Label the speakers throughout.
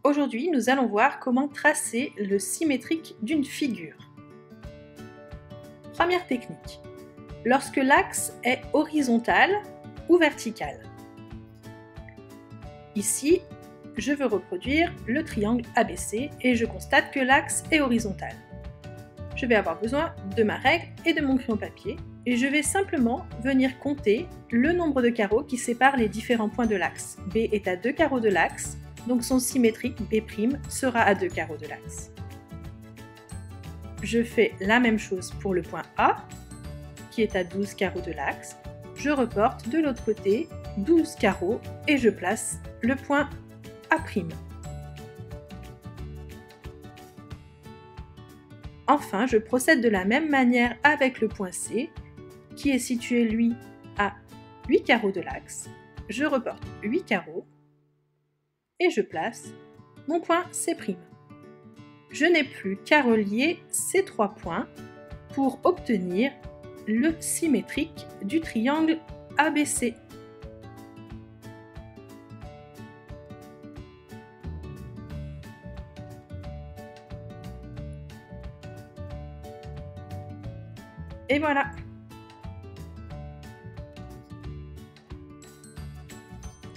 Speaker 1: Aujourd'hui, nous allons voir comment tracer le symétrique d'une figure. Première technique. Lorsque l'axe est horizontal ou vertical. Ici, je veux reproduire le triangle ABC et je constate que l'axe est horizontal. Je vais avoir besoin de ma règle et de mon crayon papier et je vais simplement venir compter le nombre de carreaux qui séparent les différents points de l'axe. B est à 2 carreaux de l'axe, donc son symétrique B' sera à 2 carreaux de l'axe. Je fais la même chose pour le point A, qui est à 12 carreaux de l'axe. Je reporte de l'autre côté 12 carreaux et je place le point A'. Enfin, je procède de la même manière avec le point C, qui est situé, lui, à 8 carreaux de l'axe. Je reporte 8 carreaux et je place mon point C'. Je n'ai plus qu'à relier ces 3 points pour obtenir le symétrique du triangle ABC. Et voilà.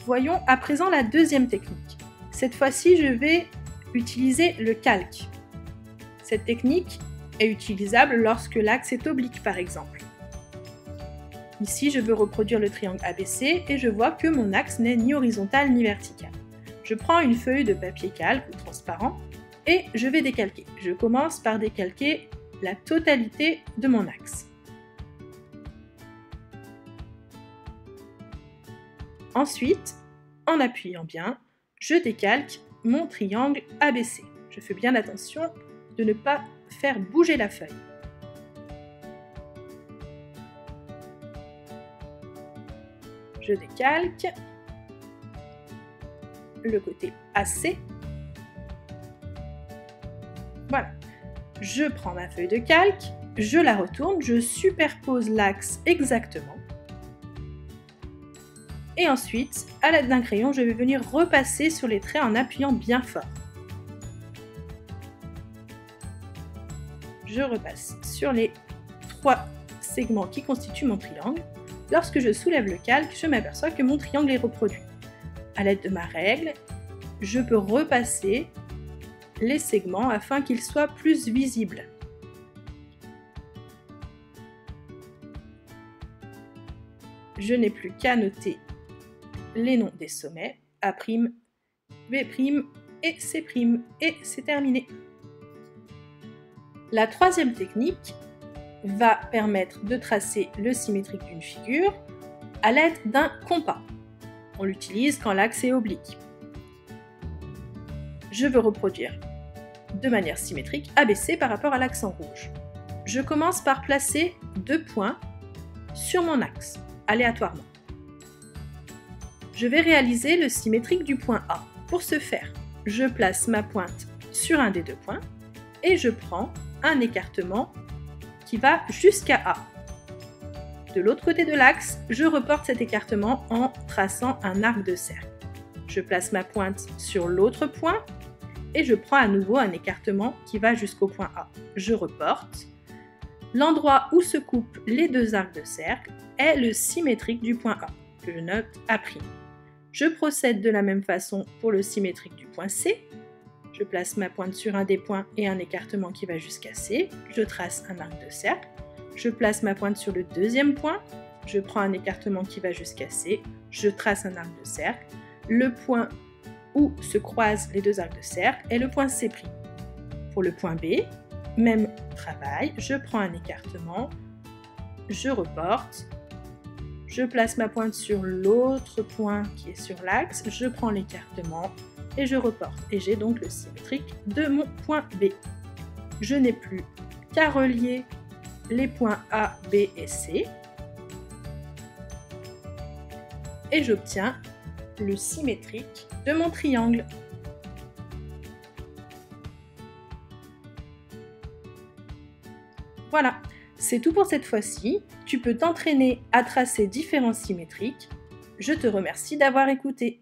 Speaker 1: Voyons à présent la deuxième technique. Cette fois-ci, je vais utiliser le calque. Cette technique est utilisable lorsque l'axe est oblique, par exemple. Ici, je veux reproduire le triangle ABC et je vois que mon axe n'est ni horizontal ni vertical. Je prends une feuille de papier calque ou transparent et je vais décalquer. Je commence par décalquer la totalité de mon axe. Ensuite, en appuyant bien, je décalque mon triangle ABC. Je fais bien attention de ne pas faire bouger la feuille. Je décalque le côté AC. Voilà. Je prends ma feuille de calque, je la retourne, je superpose l'axe exactement. Et ensuite, à l'aide d'un crayon, je vais venir repasser sur les traits en appuyant bien fort. Je repasse sur les 3 segments qui constituent mon triangle. Lorsque je soulève le calque, je m'aperçois que mon triangle est reproduit. À l'aide de ma règle, je peux repasser les segments afin qu'ils soient plus visibles. Je n'ai plus qu'à noter les noms des sommets, A', B' et C', et c'est terminé. La troisième technique va permettre de tracer le symétrique d'une figure à l'aide d'un compas. On l'utilise quand l'axe est oblique. Je veux reproduire de manière symétrique ABC par rapport à l'axe en rouge. Je commence par placer 2 points sur mon axe, aléatoirement. Je vais réaliser le symétrique du point A. Pour ce faire, je place ma pointe sur un des 2 points et je prends un écartement qui va jusqu'à A. De l'autre côté de l'axe, je reporte cet écartement en traçant un arc de cercle. Je place ma pointe sur l'autre point et je prends à nouveau un écartement qui va jusqu'au point A. Je reporte. L'endroit où se coupent les 2 arcs de cercle est le symétrique du point A, que je note A'. Je procède de la même façon pour le symétrique du point C. Je place ma pointe sur un des points et un écartement qui va jusqu'à C. Je trace un arc de cercle. Je place ma pointe sur le deuxième point. Je prends un écartement qui va jusqu'à C. Je trace un arc de cercle. Le point où se croisent les 2 arcs de cercle est le point C'. Pour le point B, même travail. Je prends un écartement. Je reporte. Je place ma pointe sur l'autre point qui est sur l'axe, je prends l'écartement et je reporte. Et j'ai donc le symétrique de mon point B. Je n'ai plus qu'à relier les points A, B et C. Et j'obtiens le symétrique de mon triangle. Voilà. C'est tout pour cette fois-ci. Tu peux t'entraîner à tracer différents symétriques. Je te remercie d'avoir écouté.